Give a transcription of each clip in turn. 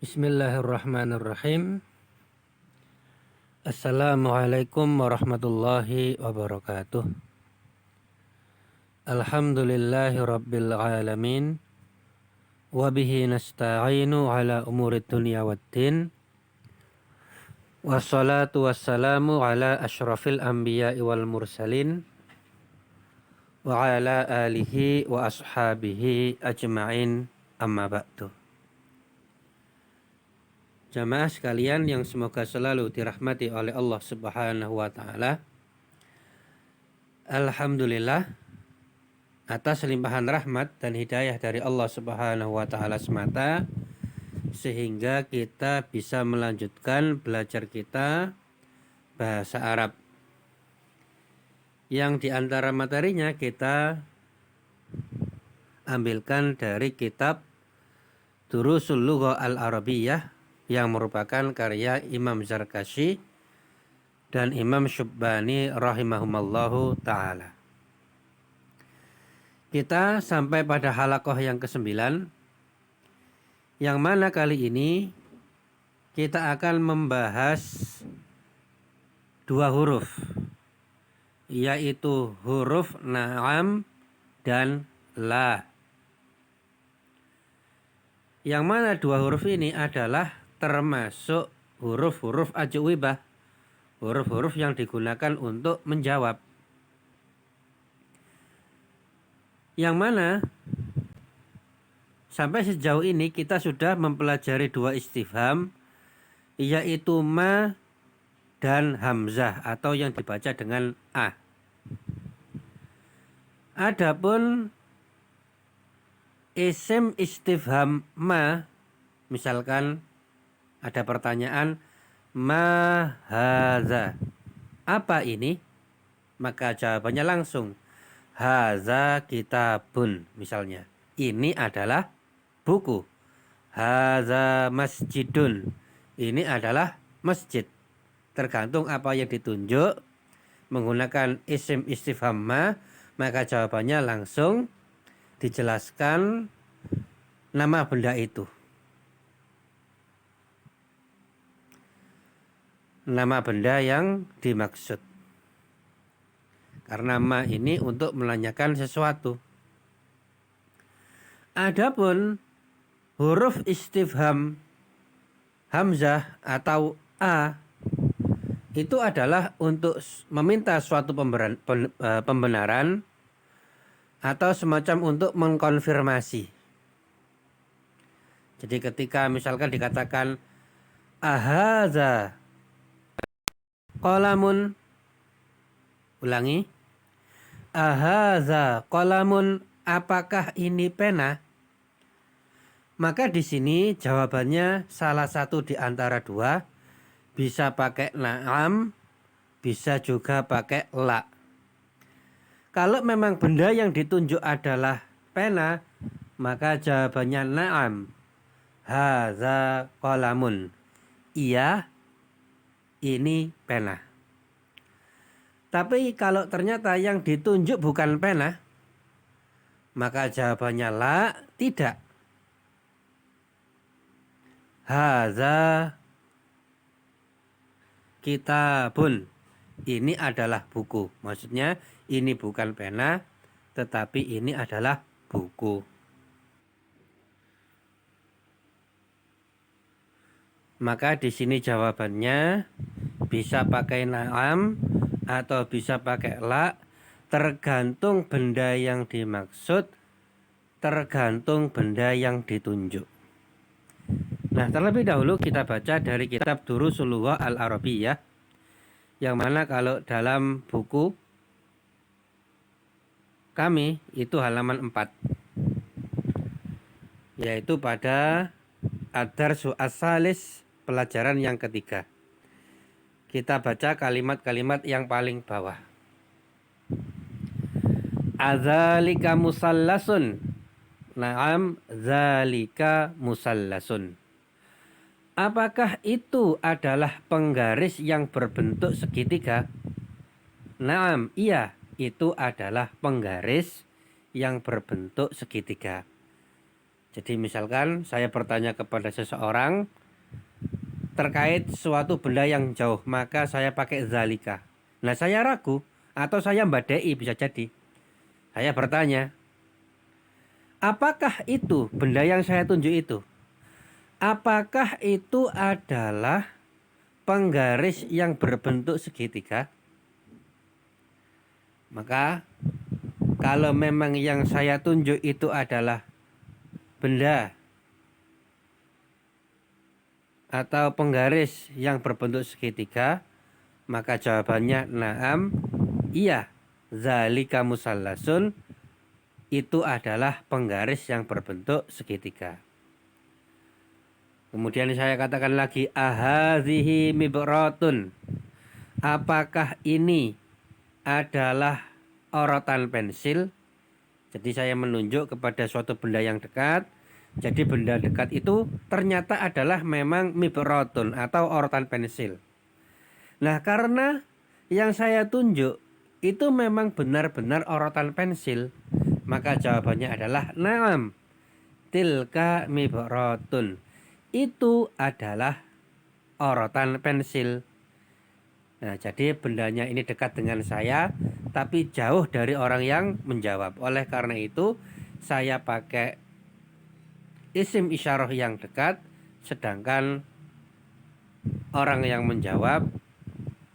Bismillahirrahmanirrahim. Assalamualaikum warahmatullahi wabarakatuh. Alhamdulillahi rabbil alamin. Wabihi nasta'inu ala umurid dunya waddin. Wassalatu wassalamu ala ashrafil anbiya'i wal mursalin. Wa ala alihi wa ashabihi ajma'in, amma ba'du. Jamaah sekalian yang semoga selalu dirahmati oleh Allah Subhanahu wa taala. Alhamdulillah atas limpahan rahmat dan hidayah dari Allah Subhanahu wa taala semata sehingga kita bisa melanjutkan belajar kita bahasa Arab. Yang diantara materinya kita ambilkan dari kitab Durusul Lughah Al-Arabiyyah yang merupakan karya Imam Zarkashi dan Imam Syubbani rahimahumallahu ta'ala. Kita sampai pada halaqah yang ke-9, yang mana kali ini kita akan membahas dua huruf, yaitu huruf na'am dan la. Yang mana dua huruf ini adalah termasuk huruf-huruf ajwibah, huruf-huruf yang digunakan untuk menjawab. Yang mana sampai sejauh ini kita sudah mempelajari dua istifham, yaitu ma dan hamzah atau yang dibaca dengan a. Adapun isim istifham ma, misalkan ada pertanyaan, ma hadza, apa ini? Maka jawabannya langsung, hadza kitabun, misalnya. Ini adalah buku. Hadza masjidun, ini adalah masjid. Tergantung apa yang ditunjuk, menggunakan isim istifham ma, maka jawabannya langsung dijelaskan nama benda itu. Nama benda yang dimaksud. Karena ma ini untuk menanyakan sesuatu. Adapun huruf istifham hamzah atau a itu adalah untuk meminta suatu pembenaran atau semacam untuk mengkonfirmasi. Jadi ketika misalkan dikatakan ahaza qalamun, ulangi, ahaza qalamun, apakah ini pena? Maka di sini jawabannya salah satu di antara dua, bisa pakai na'am, bisa juga pakai la. Kalau memang benda yang ditunjuk adalah pena, maka jawabannya na'am, haza qalamun, iya, ini pena. Tapi kalau ternyata yang ditunjuk bukan pena, maka jawabannya la, tidak. Haza kitabun, ini adalah buku. Maksudnya ini bukan pena, tetapi ini adalah buku. Maka di sini jawabannya bisa pakai na'am atau bisa pakai la, tergantung benda yang dimaksud, tergantung benda yang ditunjuk. Nah, terlebih dahulu kita baca dari kitab Durusul Lughah Al-Arabiyyah, yang mana kalau dalam buku kami itu halaman 4, yaitu pada Ad-Darsu As-Salis, pelajaran yang ketiga. Kita baca kalimat-kalimat yang paling bawah. Adzalika musallasun, na'am zalika musallasun. Apakah itu adalah penggaris yang berbentuk segitiga? Na'am, iya, itu adalah penggaris yang berbentuk segitiga. Jadi misalkan saya bertanya kepada seseorang terkait suatu benda yang jauh, maka saya pakai zalika. Nah, saya ragu atau saya mbadai, bisa jadi. Saya bertanya, apakah itu benda yang saya tunjuk itu? Apakah itu adalah penggaris yang berbentuk segitiga? Maka kalau memang yang saya tunjuk itu adalah benda atau penggaris yang berbentuk segitiga, maka jawabannya na'am, iya. Zalika musallasun, itu adalah penggaris yang berbentuk segitiga. Kemudian saya katakan lagi, ahadhihi mibratun, apakah ini adalah orotan pensil? Jadi saya menunjuk kepada suatu benda yang dekat. Jadi benda dekat itu ternyata adalah memang mibratun atau orotan pensil. Nah, karena yang saya tunjuk itu memang benar-benar orotan pensil, maka jawabannya adalah na'am, tilka mibratun, itu adalah orotan pensil. Nah, jadi bendanya ini dekat dengan saya, tapi jauh dari orang yang menjawab. Oleh karena itu, saya pakai isim isyarah yang dekat, sedangkan orang yang menjawab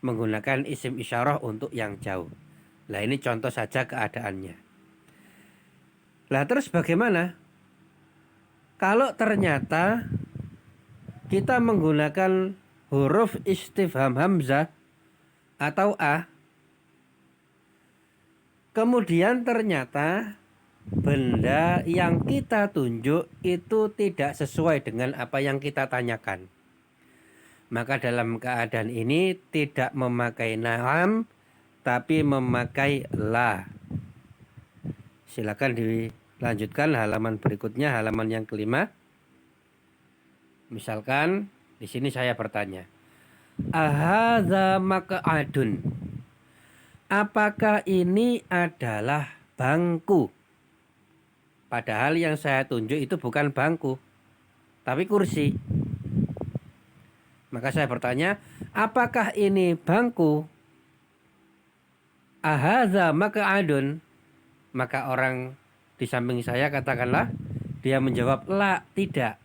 menggunakan isim isyarah untuk yang jauh. Nah, ini contoh saja keadaannya. Lah, terus bagaimana kalau ternyata kita menggunakan huruf istifham hamzah atau a, kemudian ternyata benda yang kita tunjuk itu tidak sesuai dengan apa yang kita tanyakan? Maka dalam keadaan ini tidak memakai na'am, tapi memakai la. Silakan dilanjutkan halaman berikutnya, halaman yang kelima. Misalkan di sini saya bertanya, ahadza maq'adun, apakah ini adalah bangku? Padahal yang saya tunjuk itu bukan bangku, tapi kursi. Maka saya bertanya, apakah ini bangku? Ahadza maq'adun. Maka orang di samping saya katakanlah, dia menjawab, la, tidak.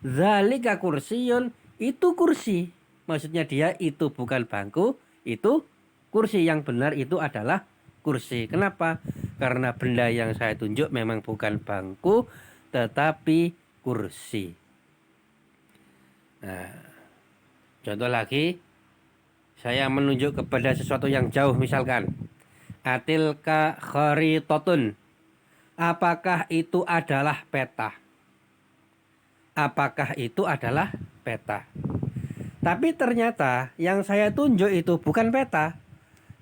Zalika kursiyun, itu kursi. Maksudnya dia itu bukan bangku, itu kursi. Yang benar itu adalah kursi. Kenapa? Karena benda yang saya tunjuk memang bukan bangku, tetapi kursi. Nah, contoh lagi, saya menunjuk kepada sesuatu yang jauh, misalkan atilka kharitatun, apakah itu adalah peta? Apakah itu adalah peta? Tapi ternyata yang saya tunjuk itu bukan peta,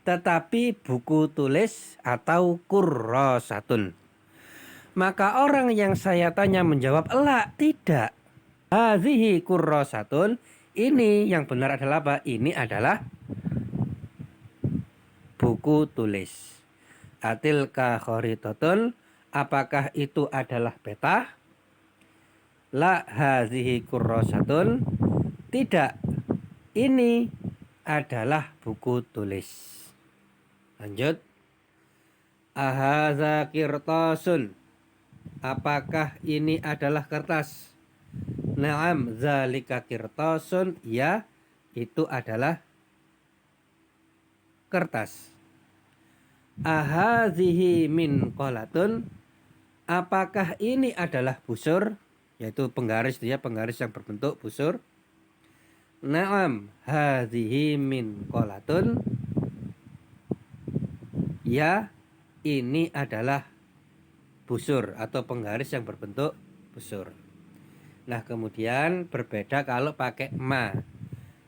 tetapi buku tulis atau kurrosatun. Maka orang yang saya tanya menjawab, la, tidak. Hadhihi kurrosatun, ini yang benar adalah apa? Ini adalah buku tulis. Atilka kharitatun, apakah itu adalah peta? La hadhihi kurrosatun, tidak. Ini adalah buku tulis. Lanjut. Ahadza kirtasun, apakah ini adalah kertas? Naam, zalika kirtasun, ya, itu adalah kertas. Ahadhihi min qolatun, apakah ini adalah busur? Yaitu penggaris, dia penggaris yang berbentuk busur. Naam, hadhihi min qolatun, ya, ini adalah busur atau penggaris yang berbentuk busur. Nah, kemudian berbeda kalau pakai ma.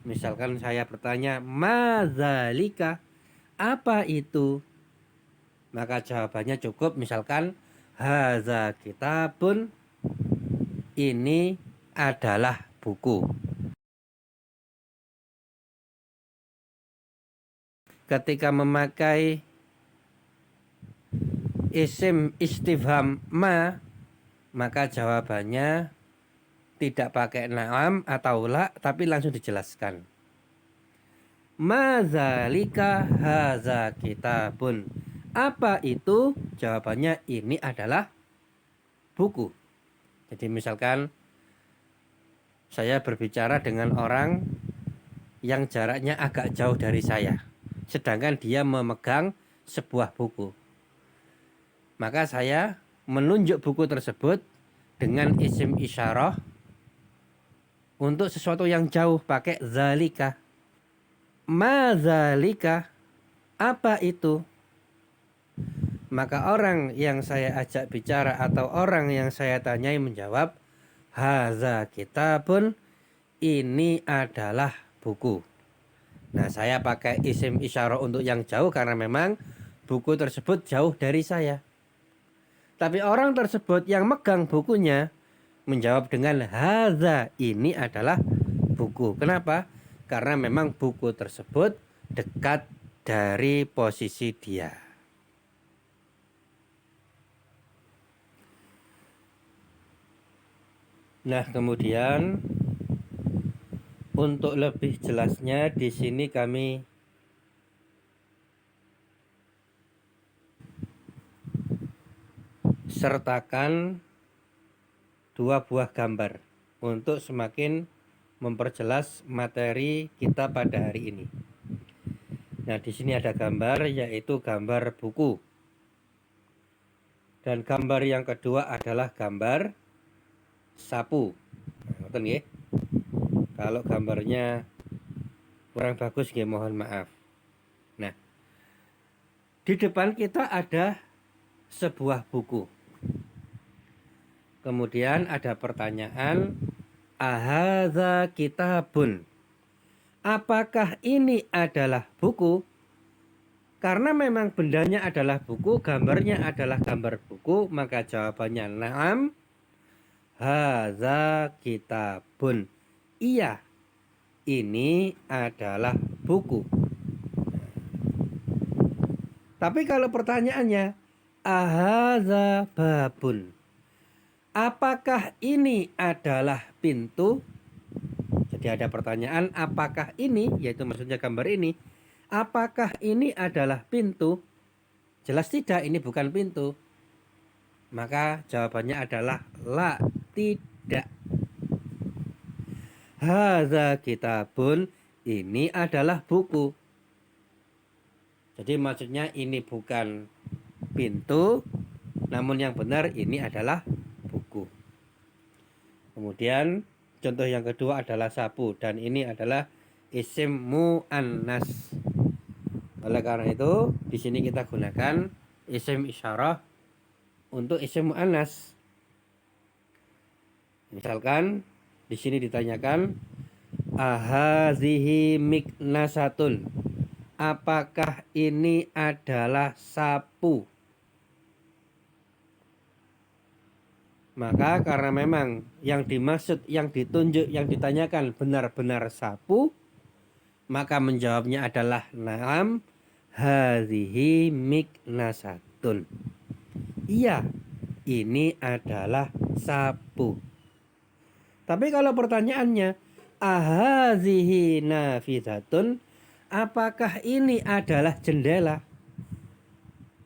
Misalkan saya bertanya, ma zalika, apa itu? Maka jawabannya cukup, misalkan hadza kitabun, ini adalah buku. Ketika memakai isim istifham ma, maka jawabannya tidak pakai na'am atau la, tapi langsung dijelaskan. Mazalika haza kitabun. Apa itu? Jawabannya ini adalah buku. Jadi misalkan saya berbicara dengan orang yang jaraknya agak jauh dari saya, sedangkan dia memegang sebuah buku. Maka saya menunjuk buku tersebut dengan isim isyarah untuk sesuatu yang jauh pakai zalika. Mazalika, apa itu? Maka orang yang saya ajak bicara atau orang yang saya tanyai menjawab, haza kitabun, ini adalah buku. Nah, saya pakai isim isyarah untuk yang jauh karena memang buku tersebut jauh dari saya. Tapi orang tersebut yang megang bukunya menjawab dengan haza, ini adalah buku. Kenapa? Karena memang buku tersebut dekat dari posisi dia. Nah, kemudian untuk lebih jelasnya di sini kami sertakan dua buah gambar untuk semakin memperjelas materi kita pada hari ini. Nah, di sini ada gambar, yaitu gambar buku. Dan gambar yang kedua adalah gambar sapu. Nah, ya. Kalau gambarnya kurang bagus, ya mohon maaf. Nah, di depan kita ada sebuah buku. Kemudian ada pertanyaan, ahadza kitabun. Apakah ini adalah buku? Karena memang bendanya adalah buku, gambarnya adalah gambar buku, maka jawabannya na'am. Hadza kitabun. Iya, ini adalah buku. Tapi kalau pertanyaannya, ahadza babun. Apakah ini adalah pintu? Jadi ada pertanyaan, apakah ini, yaitu maksudnya gambar ini, apakah ini adalah pintu? Jelas tidak, ini bukan pintu. Maka jawabannya adalah la, tidak. Hadza kitabun, ini adalah buku. Jadi maksudnya ini bukan pintu, namun yang benar ini adalah buku. Kemudian contoh yang kedua adalah sapu, dan ini adalah isim mu'annas. Oleh karena itu, di sini kita gunakan isim isyarah untuk isim mu'annas. Misalkan di sini ditanyakan, ahazihi miknasatun. Apakah ini adalah sapu? Maka karena memang yang dimaksud, yang ditunjuk, yang ditanyakan benar-benar sapu, maka menjawabnya adalah na'am, hazihi miknasatun. Iya, ini adalah sapu. Tapi kalau pertanyaannya, ahazihi nafizatun, apakah ini adalah jendela?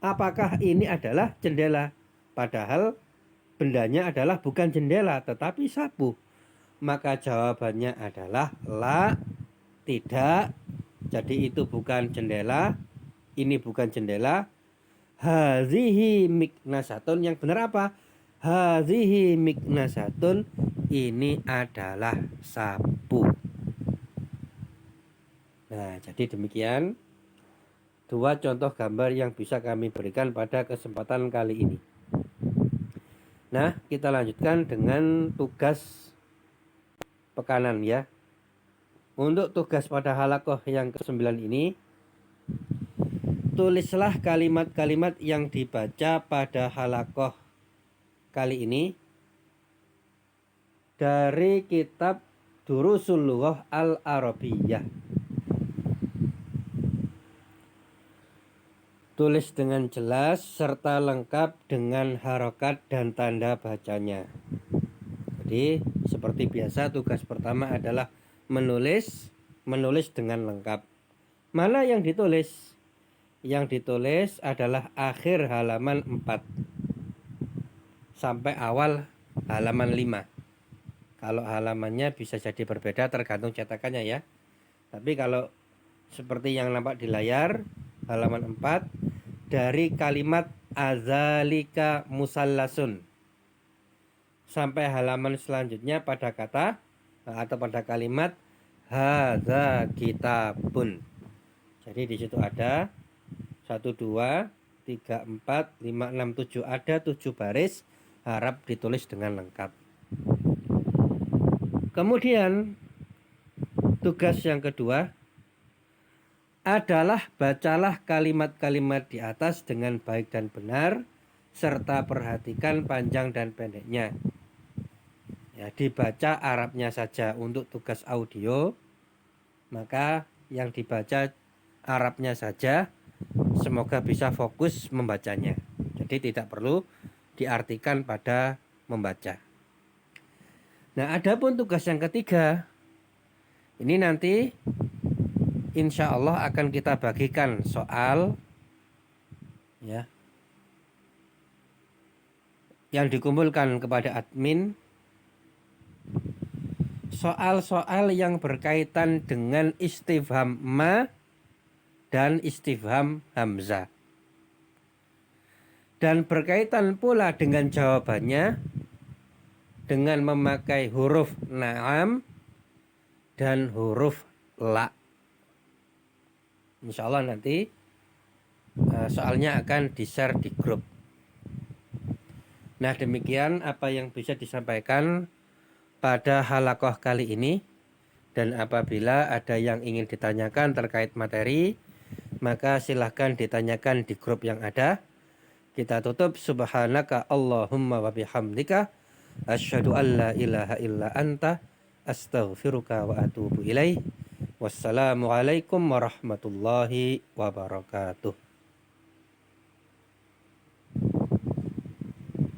Apakah ini adalah jendela? Padahal bendanya adalah bukan jendela, tetapi sapu. Maka jawabannya adalah la, tidak. Jadi itu bukan jendela, ini bukan jendela. Hazihi miknasatun, yang benar apa? Hazihi miknasatun, ini adalah sapu. Nah, jadi demikian dua contoh gambar yang bisa kami berikan pada kesempatan kali ini. Nah, kita lanjutkan dengan tugas pekanan ya. Untuk tugas pada halakoh yang ke-9 ini, tulislah kalimat-kalimat yang dibaca pada halakoh kali ini dari kitab Durusul Lughah Al-Arabiyyah. Tulis dengan jelas serta lengkap dengan harokat dan tanda bacanya. Jadi seperti biasa tugas pertama adalah menulis dengan lengkap. Mana yang ditulis? Yang ditulis adalah akhir halaman 4 sampai awal halaman 5. Kalau halamannya bisa jadi berbeda tergantung cetakannya ya. Tapi kalau seperti yang nampak di layar, halaman 4 dari kalimat azalika musallasun sampai halaman selanjutnya pada kata atau pada kalimat hadza kitabun. Jadi di situ ada 1 2 3 4 5 6 7, ada 7 baris, harap ditulis dengan lengkap. Kemudian tugas yang kedua adalah bacalah kalimat-kalimat di atas dengan baik dan benar serta perhatikan panjang dan pendeknya. Ya, dibaca Arabnya saja untuk tugas audio, maka yang dibaca Arabnya saja, semoga bisa fokus membacanya. Jadi tidak perlu diartikan pada membaca. Nah, adapun tugas yang ketiga, ini nanti insya Allah akan kita bagikan soal ya yang dikumpulkan kepada admin, soal-soal yang berkaitan dengan istifham ma dan istifham hamzah, dan berkaitan pula dengan jawabannya dengan memakai huruf na'am dan huruf la. Insya Allah nanti soalnya akan di-share di grup. Nah, demikian apa yang bisa disampaikan pada halaqah kali ini. Dan apabila ada yang ingin ditanyakan terkait materi, maka silahkan ditanyakan di grup yang ada. Kita tutup. Subhanaka Allahumma wa bihamdika asyhadu an la ilaha illa anta astaghfiruka wa atubu ilaih. Wassalamualaikum warahmatullahi wabarakatuh.